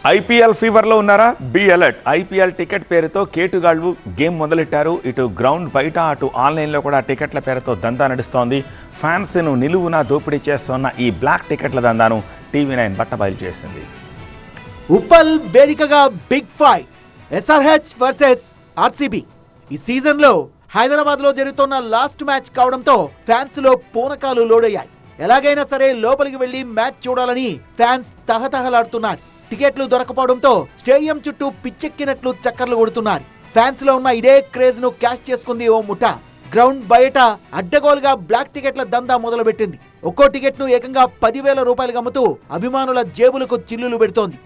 IPL ఫీవర్లో ఉన్నారా? Be alert. IPL ticket పేరుతో కేటుగాళ్లు game మొదలెట్టారు. ఇటు గ్రౌండ్ బయట అటు ఆన్లైన్లో కూడా టికెట్ల పేరుతో దందా నడుస్తోంది. ఫ్యాన్స్ను నిలువునా దోపిడీ చేస్తున్న ఈ బ్లాక్ టికెట్ల దందాను టీవీ9 బట్టబయలు చేసింది. ఉప్పల్ వేదికగా big fight, SRH versus RCB. ఈ సీజన్లో హైదరాబాద్లో జరుగుతున్న లాస్ట్ మ్యాచ్ కావడంతో ఫ్యాన్స్ లో పూనకాలు లోడయ్యాయి. ఎలాగైనా సరే లోపలికి వెళ్లి మ్యాచ్ చూడాలని ఫ్యాన్స్ తహతహలాడుతున్నారు. టికెట్లు దొరకపోవడంతో స్టేడియం చుట్టూ పిచ్చెక్కినట్లు చక్కర్లు కొడుతున్నారు. ఫ్యాన్స్ లో ఉన్న ఇదే క్రేజ్ ను క్యాష్ చేసుకుంది ఓ ముఠా. గ్రౌండ్ బయట అడ్డగోలుగా బ్లాక్ టికెట్ల దందా మొదలుపెట్టింది. ఒక్కో టికెట్ ను ఏకంగా 10,000 రూపాయలు అమ్ముతూ అభిమానుల జేబులకు చిల్లులు పెడుతోంది.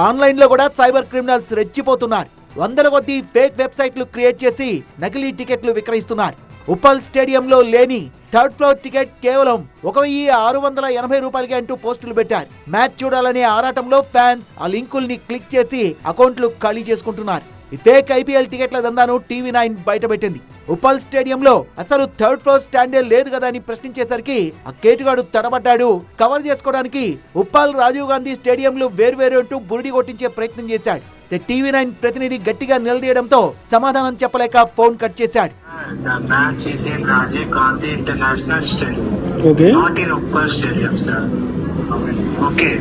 ఆన్లైన్ లో కూడా సైబర్ క్రిమినల్స్ రెచ్చిపోతున్నారు. వందల కొద్దీ ఫేక్ వెబ్సైట్లు క్రియేట్ చేసి నకిలీ టికెట్లు విక్రయిస్తున్నారు. ఉప్పల్ స్టేడియంలో లేని థర్డ్ ఫ్లోర్ టికెట్ కేవలం 1,680 రూపాయలకి అంటూ పోస్టులు పెట్టారు. మ్యాచ్ చూడాలనే ఆరాటంలో ఫ్యాన్స్ ఆ లింకుల్ని క్లిక్ చేసి అకౌంట్లు ఖాళీ చేసుకుంటున్నారు. ఈ ఫేక్ ఐపీఎల్ టికెట్ల దందాను టీవీ9 బయటపెట్టింది. ఉప్పల్ స్టేడియంలో అసలు థర్డ్ ఫ్లోర్ స్టాండే లేదు కదా అని ప్రశ్నించేసరికి ఆ కేటుగాడు తడబడ్డాడు. కవర్ చేసుకోవడానికి ఉప్పల్ రాజీవ్ గాంధీ స్టేడియంలు వేర్వేరు అంటూ బురిడి కొట్టించే ప్రయత్నం చేశాడు. టీవీ9 ప్రతినిధి గట్టిగా నిలదీయడంతో సమాధానం చెప్పలేక ఫోన్ కట్ చేశాడు. The match is in Rajiv Gandhi International Stadium. Okay. Not in Uppal Stadium, sir. Okay.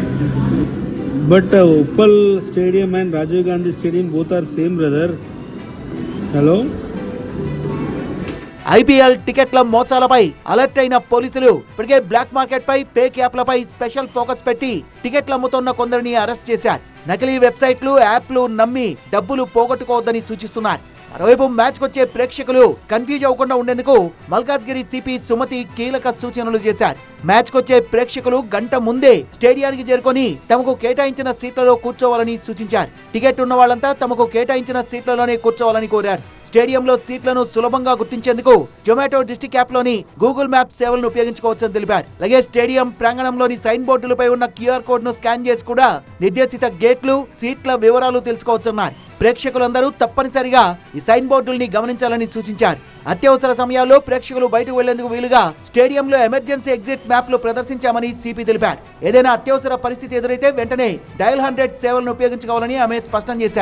But Uppal Stadium and Rajiv Gandhi Stadium both are same, brother. Hello? IPL టికెట్ల మోసాలపై alert అయిన పోలీసులు ఇప్పటికే black market పై fake యాప్లపై special focus పెట్టి టికెట్లు అమ్ముతున్న కొందరిని arrest చేశారు. నకిలీ వెబ్సైట్లు, యాప్లు నమ్మి డబ్బులు పోగొట్టుకోవద్దని సూచిస్తున్నారు. మరోవైపు మ్యాచ్ వచ్చే ప్రేక్షకులు కన్ఫ్యూజ్ అవ్వకుండా ఉండేందుకు మల్కాజ్గిరి సిపి సుమతి కీలక సూచనలు చేశారు. మ్యాచ్ వచ్చే ప్రేక్షకులు గంట ముందే స్టేడియానికి చేరుకొని తమకు కేటాయించిన సీట్లలో కూర్చోవాలని సూచించారు. టికెట్ ఉన్న వాళ్ళంతా తమకు కేటాయించిన సీట్లలోనే కూర్చోవాలని కోరారు. స్టేడియంలో సీట్లను సులభంగా గుర్తించేందుకు జొమాటో డిస్ట్రిక్ట్ యాప్ లోని గూగుల్ మ్యాప్ సేవలను ఉపయోగించుకోవచ్చని తెలిపారు. అలాగే స్టేడియం ప్రాంగణంలోని సైన్ బోర్డులపై ఉన్న క్యూఆర్ కోడ్ ను స్కాన్ చేసి కూడా నిర్దేశిత గేట్లు, సీట్ల వివరాలు తెలుసుకోవచ్చన్నారు. ప్రేక్షకులందరూ తప్పనిసరిగా ఈ సైన్ బోర్డుల్ని గమనించాలని సూచించారు. అత్యవసర సమయాల్లో ప్రేక్షకులు బయటకు వెళ్లేందుకు వీలుగా స్టేడియంలో ఎమర్జెన్సీ ఎగ్జిట్ మ్యాప్లు ప్రదర్శించామని సిపి తెలిపారు. ఏదైనా అత్యవసర పరిస్థితి ఎదురైతే వెంటనే డయల్ 100 సేవలను ఉపయోగించుకోవాలని ఆమె స్పష్టం చేశారు.